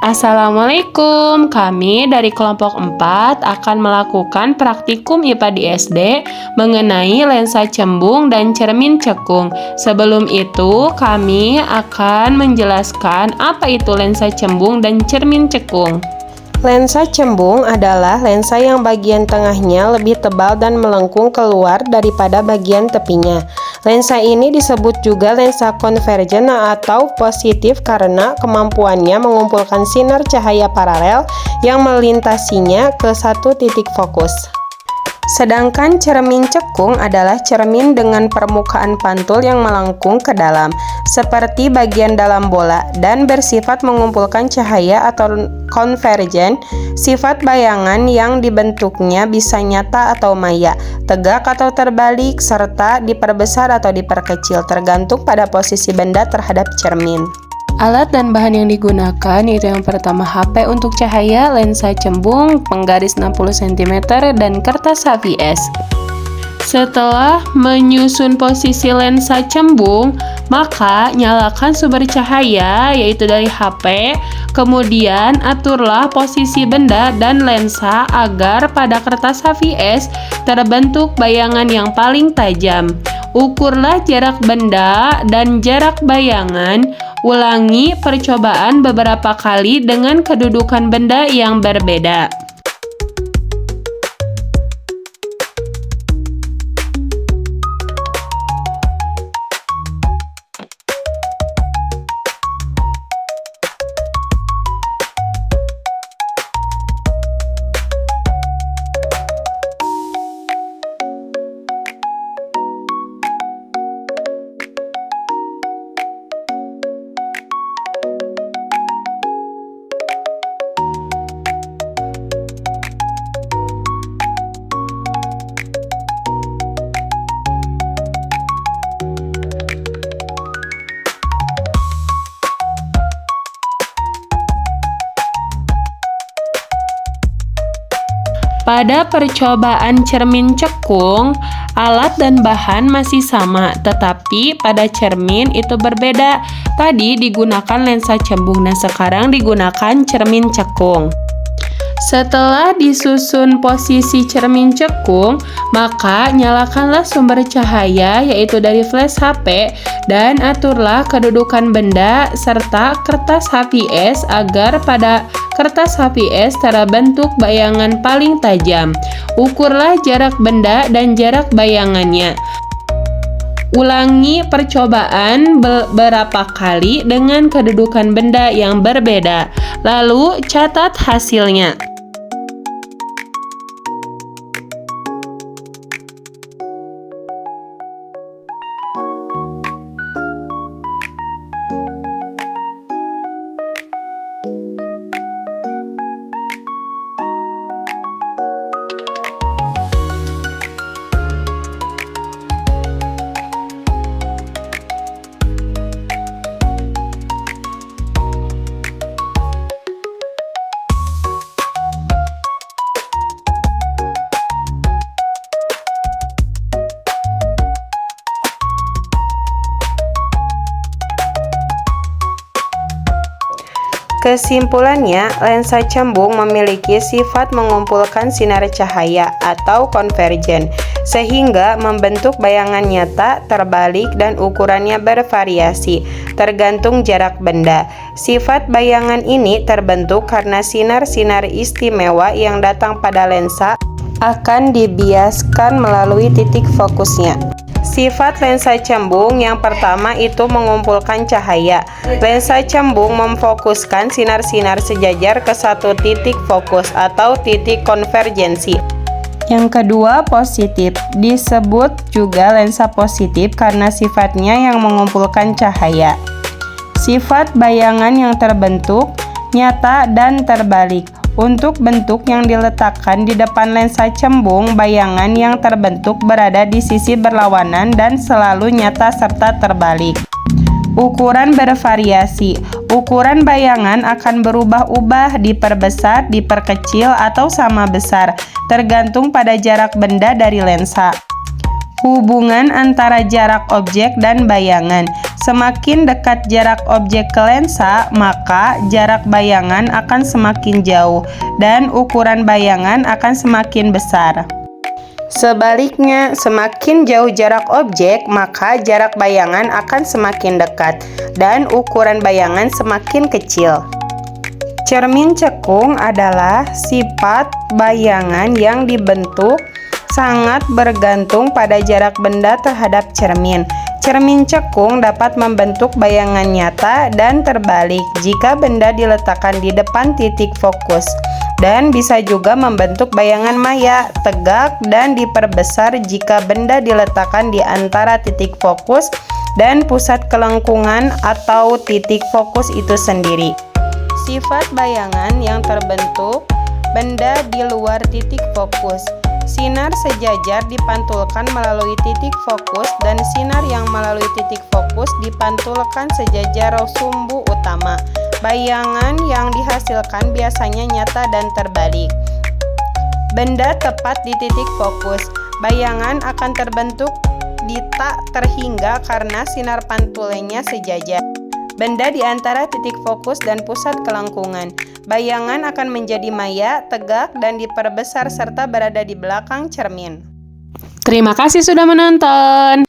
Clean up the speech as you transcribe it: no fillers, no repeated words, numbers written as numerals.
Assalamualaikum, kami dari kelompok 4 akan melakukan praktikum IPA di SD mengenai lensa cembung dan cermin cekung. Sebelum itu, kami akan menjelaskan apa itu lensa cembung dan cermin cekung. Lensa cembung adalah lensa yang bagian tengahnya lebih tebal dan melengkung keluar daripada bagian tepinya. Lensa ini disebut juga lensa konvergen atau positif karena kemampuannya mengumpulkan sinar cahaya paralel yang melintasinya ke satu titik fokus. Sedangkan cermin cekung adalah cermin dengan permukaan pantul yang melengkung ke dalam, seperti bagian dalam bola, dan bersifat mengumpulkan cahaya atau konvergen. Sifat bayangan yang dibentuknya bisa nyata atau maya, tegak atau terbalik, serta diperbesar atau diperkecil, tergantung pada posisi benda terhadap cermin. Alat dan bahan yang digunakan yaitu yang pertama HP untuk cahaya, lensa cembung, penggaris 60 cm, dan kertas HVS. Setelah menyusun posisi lensa cembung, maka nyalakan sumber cahaya yaitu dari HP, kemudian aturlah posisi benda dan lensa agar pada kertas HVS terbentuk bayangan yang paling tajam. Ukurlah jarak benda dan jarak bayangan. Ulangi percobaan beberapa kali dengan kedudukan benda yang berbeda. Pada percobaan cermin cekung, alat dan bahan masih sama, tetapi pada cermin itu berbeda. Tadi digunakan lensa cembung, nah sekarang digunakan cermin cekung. Setelah disusun posisi cermin cekung, maka nyalakanlah sumber cahaya yaitu dari flash HP dan aturlah kedudukan benda serta kertas HVS agar pada kertas HVS terbentuk bayangan paling tajam. Ukurlah jarak benda dan jarak bayangannya. Ulangi percobaan beberapa kali dengan kedudukan benda yang berbeda, lalu catat hasilnya. Kesimpulannya, lensa cembung memiliki sifat mengumpulkan sinar cahaya atau konvergen, sehingga membentuk bayangan nyata, terbalik, dan ukurannya bervariasi, tergantung jarak benda. Sifat bayangan ini terbentuk karena sinar-sinar istimewa yang datang pada lensa akan dibiaskan melalui titik fokusnya. Sifat lensa cembung yang pertama itu mengumpulkan cahaya. Lensa cembung memfokuskan sinar-sinar sejajar ke satu titik fokus atau titik konvergensi. Yang kedua, positif. Disebut juga lensa positif karena sifatnya yang mengumpulkan cahaya. Sifat bayangan yang terbentuk, nyata, dan terbalik. Untuk bentuk yang diletakkan di depan lensa cembung, bayangan yang terbentuk berada di sisi berlawanan dan selalu nyata serta terbalik. Ukuran bervariasi. Ukuran bayangan akan berubah-ubah, diperbesar, diperkecil, atau sama besar, tergantung pada jarak benda dari lensa. Hubungan antara jarak objek dan bayangan. Semakin dekat jarak objek ke lensa, maka jarak bayangan akan semakin jauh dan ukuran bayangan akan semakin besar. Sebaliknya, semakin jauh jarak objek, maka jarak bayangan akan semakin dekat dan ukuran bayangan semakin kecil. Cermin cekung adalah sifat bayangan yang dibentuk sangat bergantung pada jarak benda terhadap cermin. Cermin cekung dapat membentuk bayangan nyata dan terbalik jika benda diletakkan di depan titik fokus, dan bisa juga membentuk bayangan maya, tegak, dan diperbesar jika benda diletakkan di antara titik fokus dan pusat kelengkungan atau titik fokus itu sendiri. Sifat bayangan yang terbentuk benda di luar titik fokus. Sinar sejajar dipantulkan melalui titik fokus dan sinar yang melalui titik fokus dipantulkan sejajar sumbu utama. Bayangan yang dihasilkan biasanya nyata dan terbalik. Benda tepat di titik fokus. Bayangan akan terbentuk di tak terhingga karena sinar pantulnya sejajar. Benda di antara titik fokus dan pusat kelengkungan. Bayangan akan menjadi maya, tegak, dan diperbesar serta berada di belakang cermin. Terima kasih sudah menonton.